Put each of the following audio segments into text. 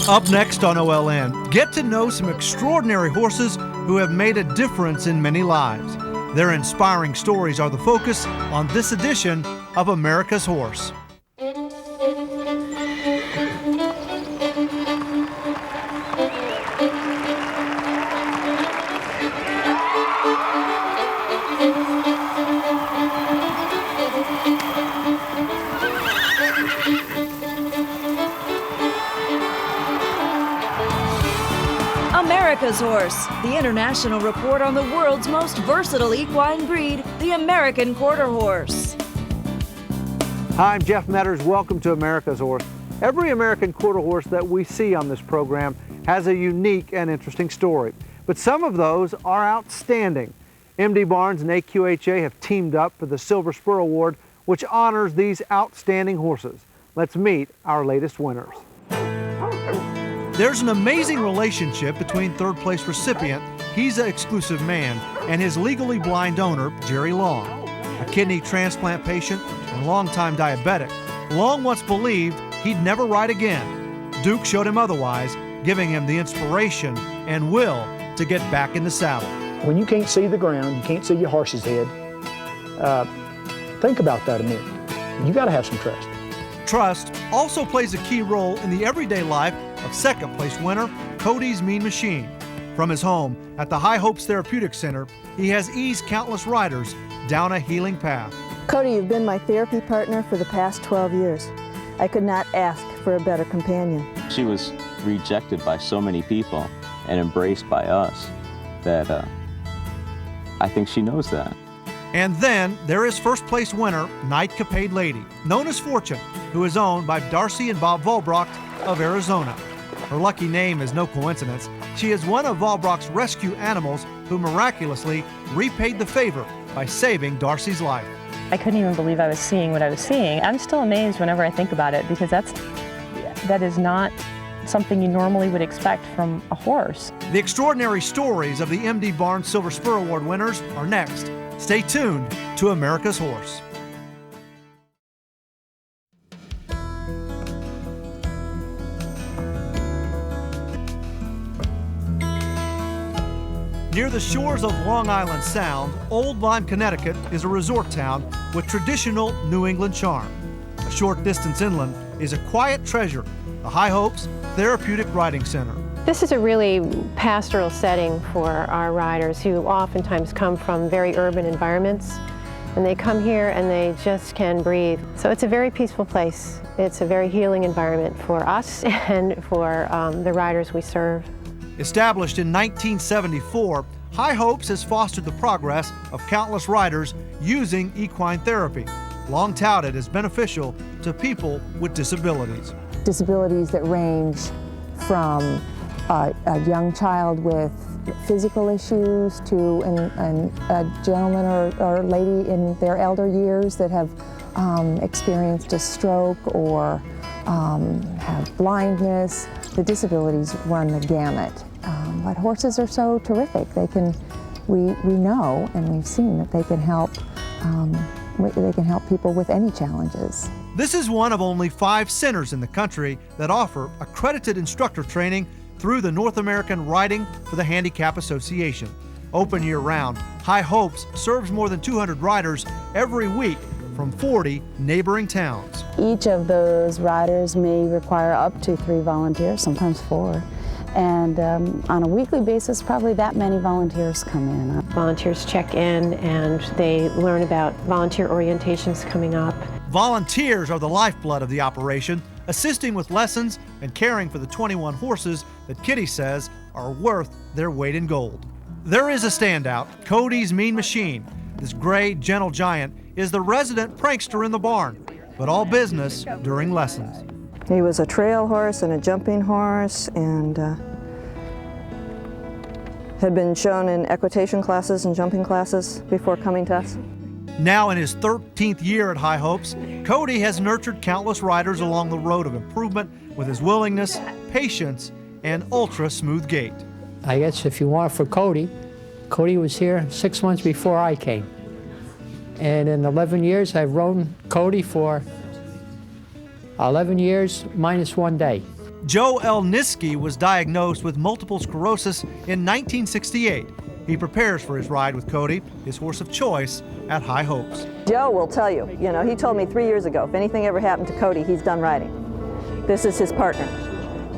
Up next on OLN, get to know some extraordinary horses who have made a difference in many lives. Their inspiring stories are the focus on this edition of America's Horse. America's Horse, the international report on the world's most versatile equine breed, the American Quarter Horse. Hi, I'm Jeff Metters. Welcome to America's Horse. Every American Quarter Horse that we see on this program has a unique and interesting story, but some of those are outstanding. MD Barnes and AQHA have teamed up for the Silver Spur Award, which honors these outstanding horses. Let's meet our latest winners. There's an amazing relationship between third place recipient, he's an exclusive man, and his legally blind owner, Jerry Long. A kidney transplant patient and longtime diabetic, Long once believed he'd never ride again. Duke showed him otherwise, giving him the inspiration and will to get back in the saddle. When you can't see the ground, you can't see your horse's head, think about that a minute. You got to have some trust. Trust also plays a key role in the everyday life of second place winner Cody's Mean Machine. From his home at the High Hopes Therapeutic Center, he has eased countless riders down a healing path. Cody, you've been my therapy partner for the past 12 years. I could not ask for a better companion. She was rejected by so many people and embraced by us that I think she knows that. And then there is first place winner Night Capade Lady, known as Fortune, who is owned by Darcy and Bob Volbrocht of Arizona. Her lucky name is no coincidence. She is one of Volbrocht's rescue animals who miraculously repaid the favor by saving Darcy's life. I couldn't even believe I was seeing what I was seeing. I'm still amazed whenever I think about it, because that is not something you normally would expect from a horse. The extraordinary stories of the MD Barnes Silver Spur Award winners are next. Stay tuned to America's Horse. Near the shores of Long Island Sound, Old Lyme, Connecticut is a resort town with traditional New England charm. A short distance inland is a quiet treasure, the High Hopes Therapeutic Riding Center. This is a really pastoral setting for our riders who oftentimes come from very urban environments, and they come here and they just can breathe. So it's a very peaceful place. It's a very healing environment for us and for the riders we serve. Established in 1974, High Hopes has fostered the progress of countless riders using equine therapy, long touted as beneficial to people with disabilities. Disabilities that range from a young child with physical issues to a gentleman or lady in their elder years that have experienced a stroke or have blindness. The disabilities run the gamut. But horses are so terrific. We know and we've seen that they can help people with any challenges. This is one of only 5 centers in the country that offer accredited instructor training through the North American Riding for the Handicap Association. Open year-round, High Hopes serves more than 200 riders every week from 40 neighboring towns. Each of those riders may require up to 3 volunteers, sometimes 4. And on a weekly basis, probably that many volunteers come in. Volunteers check in and they learn about volunteer orientations coming up. Volunteers are the lifeblood of the operation, assisting with lessons and caring for the 21 horses that Kitty says are worth their weight in gold. There is a standout, Cody's Mean Machine. This gray, gentle giant is the resident prankster in the barn, but all business during lessons. He was a trail horse and a jumping horse, and had been shown in equitation classes and jumping classes before coming to us. Now in his 13th year at High Hopes, Cody has nurtured countless riders along the road of improvement with his willingness, patience, and ultra-smooth gait. I guess if you want it for Cody, Cody was here 6 months before I came. And in 11 years, I've rode Cody for 11 years minus 1 day. Joe Elniski was diagnosed with multiple sclerosis in 1968. He prepares for his ride with Cody, his horse of choice, at High Hopes. Joe will tell you, he told me 3 years ago, if anything ever happened to Cody, he's done riding. This is his partner.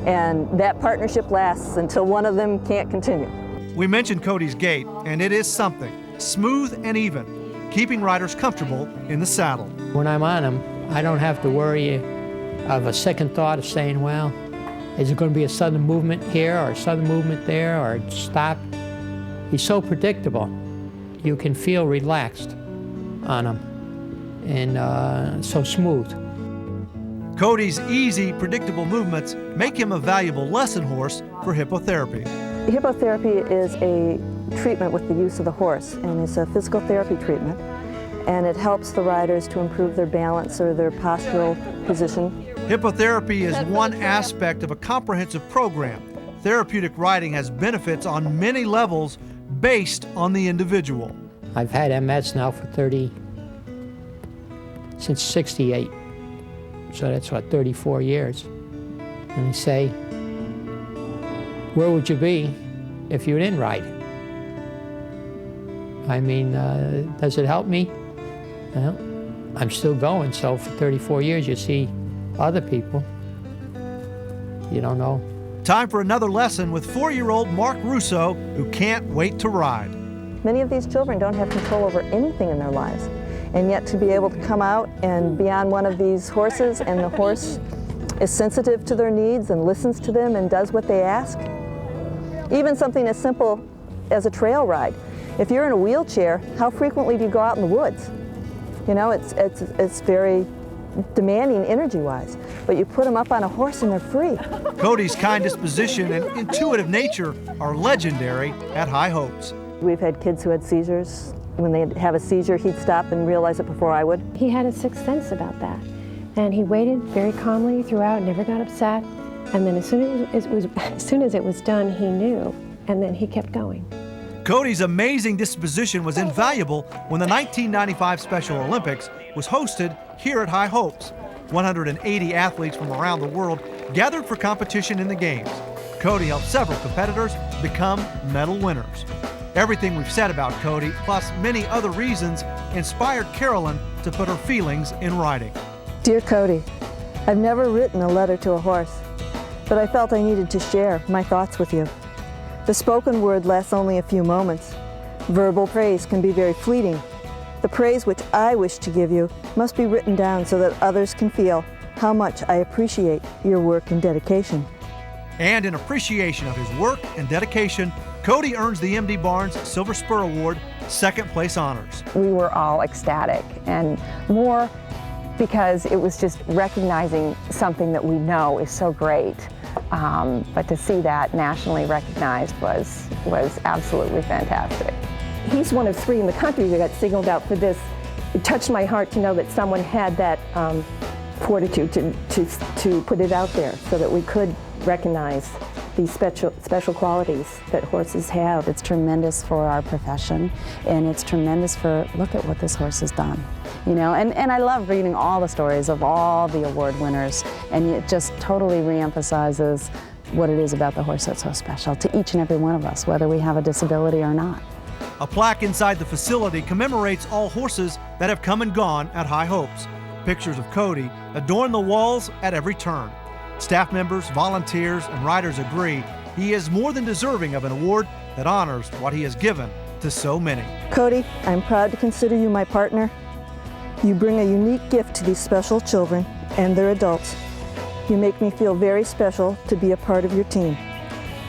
And that partnership lasts until one of them can't continue. We mentioned Cody's gait, and it is something. Smooth and even, keeping riders comfortable in the saddle. When I'm on him, I don't have to worry of a second thought of saying, well, is it going to be a sudden movement here or a sudden movement there or stop? He's so predictable. You can feel relaxed on him and so smooth. Cody's easy, predictable movements make him a valuable lesson horse for hippotherapy. Hippotherapy is a treatment with the use of the horse, and it's a physical therapy treatment, and it helps the riders to improve their balance or their postural position. Hippotherapy is one aspect of a comprehensive program. Therapeutic riding has benefits on many levels based on the individual. I've had MS now for since 68. So that's what, 34 years. And they say, where would you be if you didn't ride? I mean, does it help me? Well, I'm still going, so for 34 years you see other people, you don't know. Time for another lesson with 4-year-old Mark Russo, who can't wait to ride. Many of these children don't have control over anything in their lives, and yet to be able to come out and be on one of these horses and the horse is sensitive to their needs and listens to them and does what they ask. Even something as simple as a trail ride. If you're in a wheelchair, how frequently do you go out in the woods? It's very demanding energy-wise, but you put them up on a horse and they're free. Cody's kind disposition and intuitive nature are legendary at High Hopes. We've had kids who had seizures. When they'd have a seizure, he'd stop and realize it before I would. He had a sixth sense about that, and he waited very calmly throughout, never got upset, and then as soon as it was done, he knew, and then he kept going. Cody's amazing disposition was invaluable when the 1995 Special Olympics was hosted here at High Hopes. 180 athletes from around the world gathered for competition in the games. Cody helped several competitors become medal winners. Everything we've said about Cody, plus many other reasons, inspired Carolyn to put her feelings in writing. Dear Cody, I've never written a letter to a horse, but I felt I needed to share my thoughts with you. The spoken word lasts only a few moments. Verbal praise can be very fleeting. The praise which I wish to give you must be written down so that others can feel how much I appreciate your work and dedication. And in appreciation of his work and dedication, Cody earns the M.D. Barnes Silver Spur Award, second place honors. We were all ecstatic, and more because it was just recognizing something that we know is so great. But to see that nationally recognized was absolutely fantastic. He's one of 3 in the country that got singled out for this. It touched my heart to know that someone had that fortitude to put it out there so that we could recognize these special qualities that horses have. It's tremendous for our profession, and it's tremendous for, look at what this horse has done. And I love reading all the stories of all the award winners, and it just totally reemphasizes what it is about the horse that's so special to each and every one of us, whether we have a disability or not. A plaque inside the facility commemorates all horses that have come and gone at High Hopes. Pictures of Cody adorn the walls at every turn. Staff members, volunteers, and riders agree he is more than deserving of an award that honors what he has given to so many. Cody, I'm proud to consider you my partner. You bring a unique gift to these special children and their adults. You make me feel very special to be a part of your team.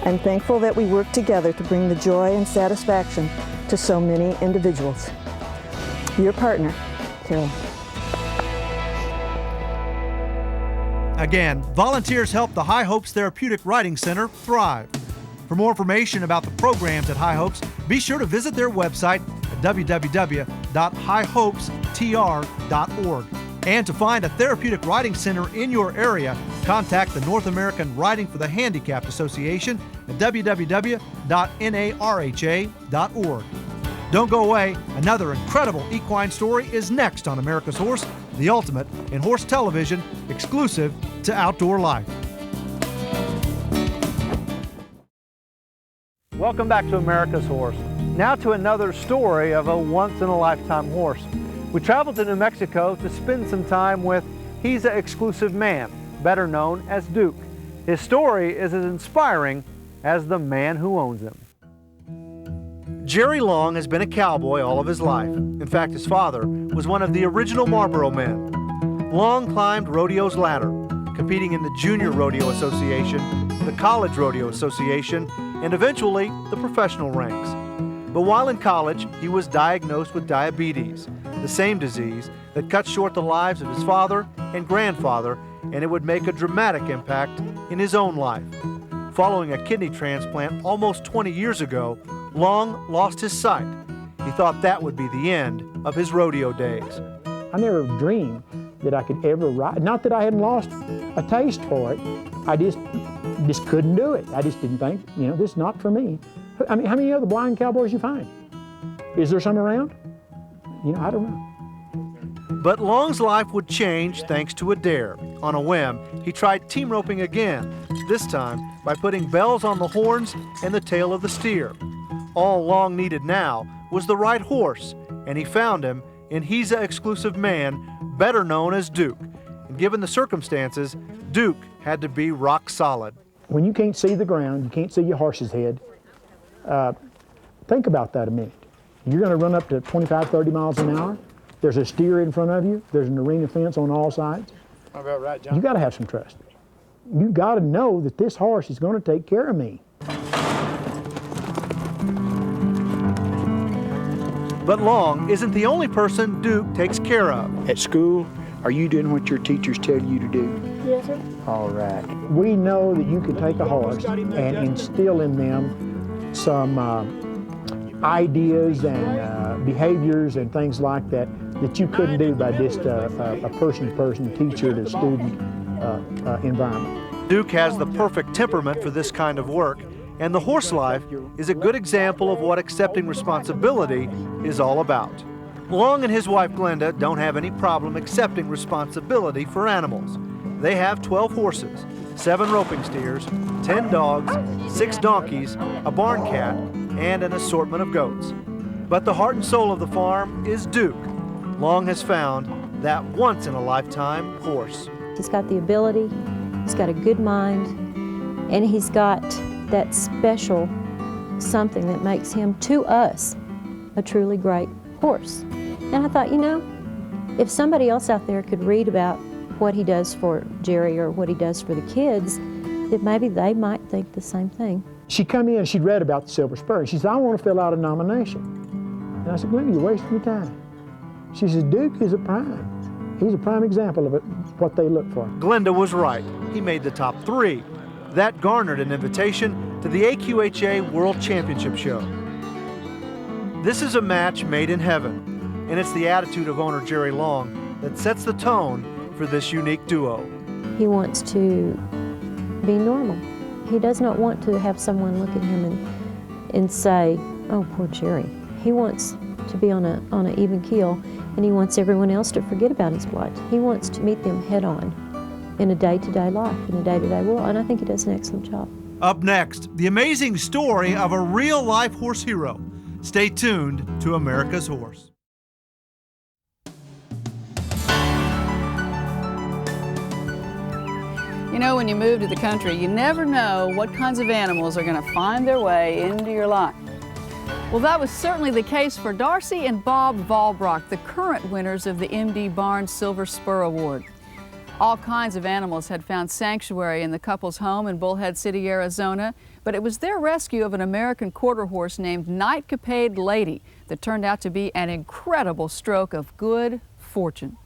I'm thankful that we work together to bring the joy and satisfaction to so many individuals. Your partner, Carol. Again, volunteers help the High Hopes Therapeutic Riding Center thrive. For more information about the programs at High Hopes, be sure to visit their website at www.highhopestr.org. And to find a therapeutic riding center in your area, contact the North American Riding for the Handicapped Association at www.narha.org. Don't go away. Another incredible equine story is next on America's Horse, the ultimate in horse television, exclusive to Outdoor Life. Welcome back to America's Horse. Now to another story of a once-in-a-lifetime horse. We traveled to New Mexico to spend some time with He's an Exclusive Man, better known as Duke. His story is as inspiring as the man who owns him. Jerry Long has been a cowboy all of his life. In fact, his father was one of the original Marlboro men. Long climbed rodeo's ladder, competing in the Junior Rodeo Association, the College Rodeo Association, and eventually the professional ranks. But while in college, he was diagnosed with diabetes, the same disease that cut short the lives of his father and grandfather, and it would make a dramatic impact in his own life. Following a kidney transplant almost 20 years ago, Long lost his sight. He thought that would be the end of his rodeo days. I never dreamed that I could ever ride. Not that I hadn't lost a taste for it. I just couldn't do it. I just didn't think, this is not for me. I mean, how many other blind cowboys you find? Is there some around? I don't know. But Long's life would change thanks to a dare. On a whim, he tried team roping again, this time by putting bells on the horns and the tail of the steer. All Long needed now was the right horse, and he found him in He's an Exclusive Man, better known as Duke. And given the circumstances, Duke had to be rock solid. When you can't see the ground, you can't see your horse's head, think about that a minute. You're going to run up to 25, 30 miles an hour. There's a steer in front of you. There's an arena fence on all sides. About right, John. You got to have some trust. You got to know that this horse is going to take care of me. But Long isn't the only person Duke takes care of. At school, are you doing what your teachers tell you to do? Yes, sir. All right. We know that you can take a horse and instill in them some ideas and behaviors and things like that you couldn't do by just a person-to-person, teacher-to-student environment. Duke has the perfect temperament for this kind of work, and the horse life is a good example of what accepting responsibility is all about. Long and his wife Glenda don't have any problem accepting responsibility for animals. They have 12 horses, 7 roping steers, 10 dogs, 6 donkeys, a barn cat, and an assortment of goats. But the heart and soul of the farm is Duke. Long has found that once-in-a-lifetime horse. He's got the ability, he's got a good mind, and he's got that special something that makes him, to us, a truly great horse. And I thought, if somebody else out there could read about what he does for Jerry or what he does for the kids, that maybe they might think the same thing. She'd come in and she'd read about the Silver Spur, and she said, I want to fill out a nomination. And I said, Glenda, you're wasting your time. She says, Duke is a prime. He's a prime example of what they look for. Glenda was right. He made the top 3. That garnered an invitation to the AQHA World Championship show. This is a match made in heaven, and it's the attitude of owner Jerry Long that sets the tone for this unique duo. He wants to be normal. He does not want to have someone look at him and say, oh, poor Jerry. He wants to be on an even keel, and he wants everyone else to forget about his plight. He wants to meet them head on in a day-to-day life, in a day-to-day world, and I think he does an excellent job. Up next, the amazing story of a real-life horse hero. Stay tuned to America's Horse. When you move to the country, you never know what kinds of animals are going to find their way into your life. Well, that was certainly the case for Darcy and Bob Valbrock, the current winners of the M.D. Barnes Silver Spur Award. All kinds of animals had found sanctuary in the couple's home in Bullhead City, Arizona, but it was their rescue of an American quarter horse named Night Capade Lady that turned out to be an incredible stroke of good fortune.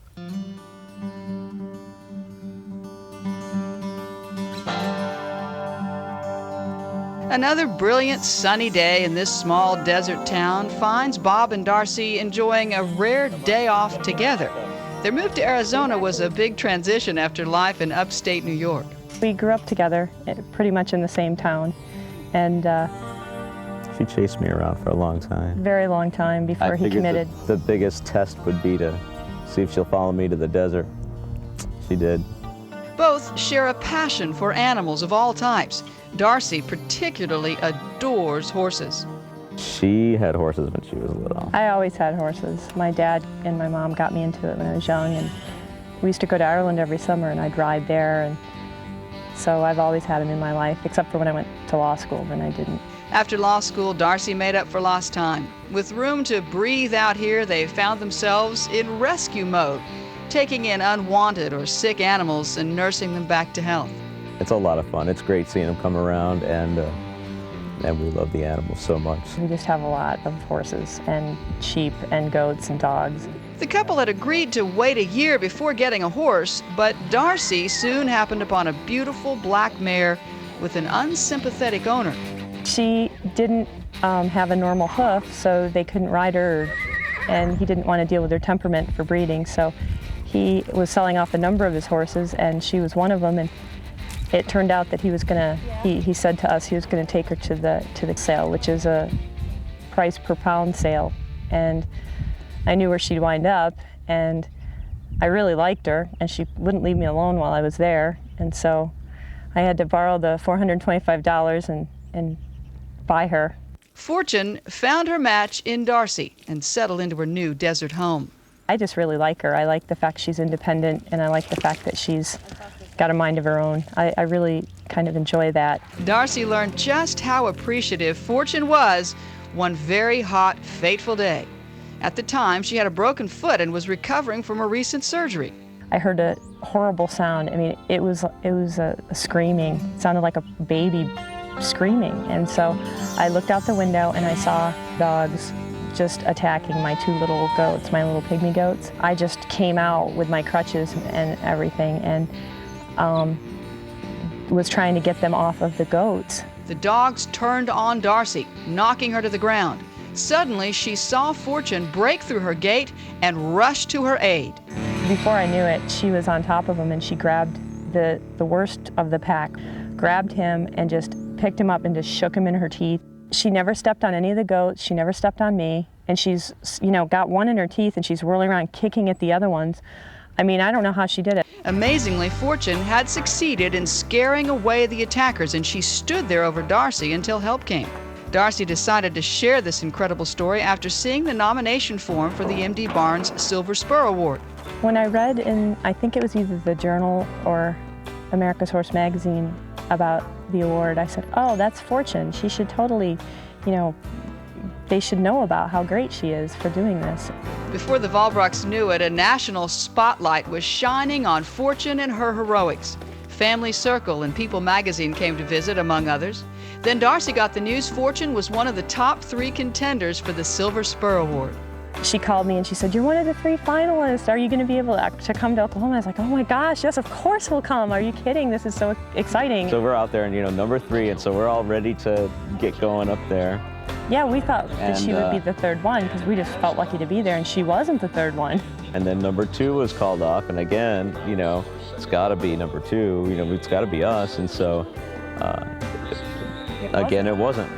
Another brilliant sunny day in this small desert town finds Bob and Darcy enjoying a rare day off together. Their move to Arizona was a big transition after life in upstate New York. We grew up together, pretty much in the same town, and she chased me around for a long time. Very long time before he committed. The biggest test would be to see if she'll follow me to the desert. She did. Both share a passion for animals of all types. Darcy particularly adores horses. She had horses when she was little. I always had horses. My dad and my mom got me into it when I was young, and we used to go to Ireland every summer, and I'd ride there, and so I've always had them in my life, except for when I went to law school, then I didn't. After law school, Darcy made up for lost time. With room to breathe out here, they found themselves in rescue mode, taking in unwanted or sick animals and nursing them back to health. It's a lot of fun. It's great seeing them come around, and we love the animals so much. We just have a lot of horses and sheep and goats and dogs. The couple had agreed to wait a year before getting a horse, but Darcy soon happened upon a beautiful black mare with an unsympathetic owner. She didn't have a normal hoof, so they couldn't ride her, and he didn't want to deal with her temperament for breeding, so he was selling off a number of his horses, and she was one of them. And it turned out that he was gonna, he said to us he was gonna take her to the sale, which is a price per pound sale. And I knew where she'd wind up, and I really liked her, and she wouldn't leave me alone while I was there. And so I had to borrow the $425 and buy her. Fortune found her match in Darcy and settled into her new desert home. I just really like her. I like the fact she's independent, and I like the fact that she's got a mind of her own. I really kind of enjoy that. Darcy learned just how appreciative Fortune was one very hot, fateful day. At the time, she had a broken foot and was recovering from a recent surgery. I heard a horrible sound. I mean, it was a screaming. It sounded like a baby screaming. And so I looked out the window and I saw dogs just attacking my two little goats, my little pygmy goats. I just came out with my crutches and everything, and was trying to get them off of the goats. The dogs turned on Darcy, knocking her to the ground. Suddenly, she saw Fortune break through her gate and rush to her aid. Before I knew it, she was on top of him, and she grabbed the worst of the pack, grabbed him and just picked him up and just shook him in her teeth. She never stepped on any of the goats. She never stepped on me. And she's, got one in her teeth, and she's whirling around kicking at the other ones. I mean, I don't know how she did it. Amazingly, Fortune had succeeded in scaring away the attackers, and she stood there over Darcy until help came. Darcy decided to share this incredible story after seeing the nomination form for the M.D. Barnes Silver Spur Award. When I read in, I think it was either the Journal or America's Horse magazine about the award, I said, oh, that's Fortune. She should totally, they should know about how great she is for doing this. Before the Volbrocks knew it, a national spotlight was shining on Fortune and her heroics. Family Circle and People magazine came to visit, among others. Then Darcy got the news Fortune was one of the top 3 contenders for the Silver Spur Award. She called me and she said, you're one of the 3 finalists. Are you going to be able to come to Oklahoma? I was like, oh my gosh, yes, of course we'll come. Are you kidding? This is so exciting. So we're out there and, number 3, and so we're all ready to get going up there. Yeah, we thought that she would be the 3rd one because we just felt lucky to be there, and she wasn't the 3rd one. And then number 2 was called off, and again, it's got to be number 2. It's got to be us, and so again, it wasn't.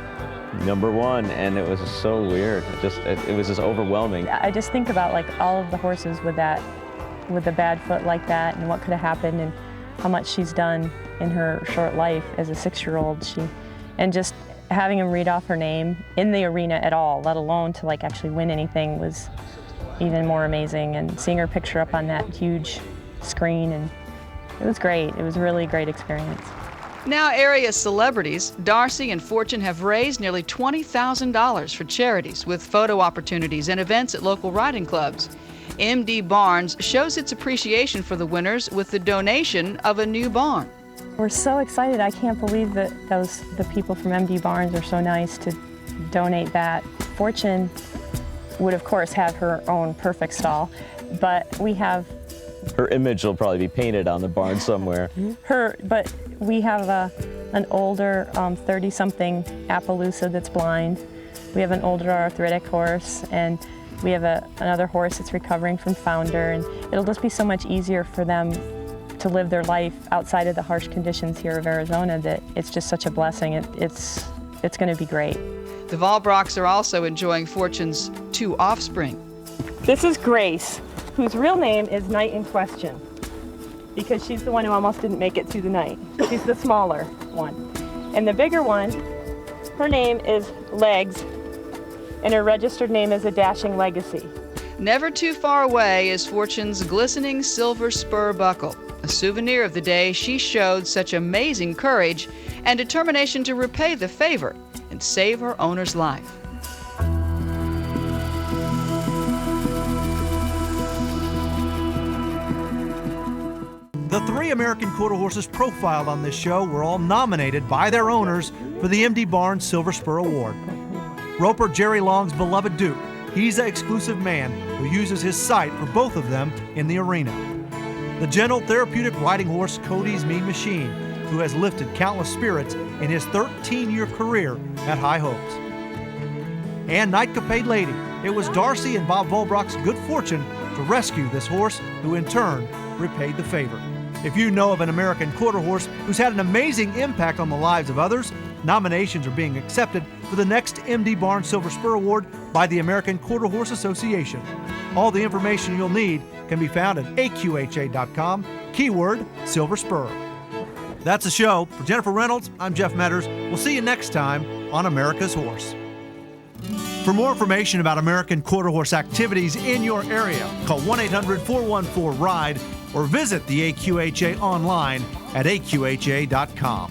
Number 1, and it was just so weird. It was just overwhelming. I just think about all of the horses with the bad foot like that, and what could have happened, and how much she's done in her short life as a 6-year-old. And just having him read off her name in the arena at all, let alone to actually win anything, was even more amazing. And seeing her picture up on that huge screen, and it was great. It was a really great experience. Now area celebrities, Darcy and Fortune have raised nearly $20,000 for charities with photo opportunities and events at local riding clubs. M.D. Barnes shows its appreciation for the winners with the donation of a new barn. We're so excited. I can't believe that the people from M.D. Barnes are so nice to donate that. Fortune would, of course, have her own perfect stall, but we have... Her image will probably be painted on the barn somewhere. But we have an older 30-something Appaloosa that's blind. We have an older arthritic horse, and we have another horse that's recovering from founder, and it'll just be so much easier for them to live their life outside of the harsh conditions here of Arizona that it's just such a blessing. It's going to be great. The Volbrocks are also enjoying Fortune's 2 offspring. This is Grace, whose real name is Night in Question, because she's the one who almost didn't make it through the night. She's the smaller one. And the bigger one, her name is Legs, and her registered name is A Dashing Legacy. Never too far away is Fortune's glistening silver spur buckle, a souvenir of the day she showed such amazing courage and determination to repay the favor and save her owner's life. The 3 American quarter horses profiled on this show were all nominated by their owners for the M.D. Barnes Silver Spur Award. Roper Jerry Long's beloved Duke, he's the exclusive man who uses his sight for both of them in the arena. The gentle, therapeutic riding horse Cody's Mean Machine, who has lifted countless spirits in his 13-year career at High Hopes. And Night Capade Lady, it was Darcy and Bob Volbrock's good fortune to rescue this horse, who in turn repaid the favor. If you know of an American quarter horse who's had an amazing impact on the lives of others, nominations are being accepted for the next M.D. Barnes Silver Spur Award by the American Quarter Horse Association. All the information you'll need can be found at AQHA.com, keyword Silver Spur. That's the show. For Jennifer Reynolds, I'm Jeff Metters. We'll see you next time on America's Horse. For more information about American quarter horse activities in your area, call 1-800-414-RIDE or visit the AQHA online at AQHA.com.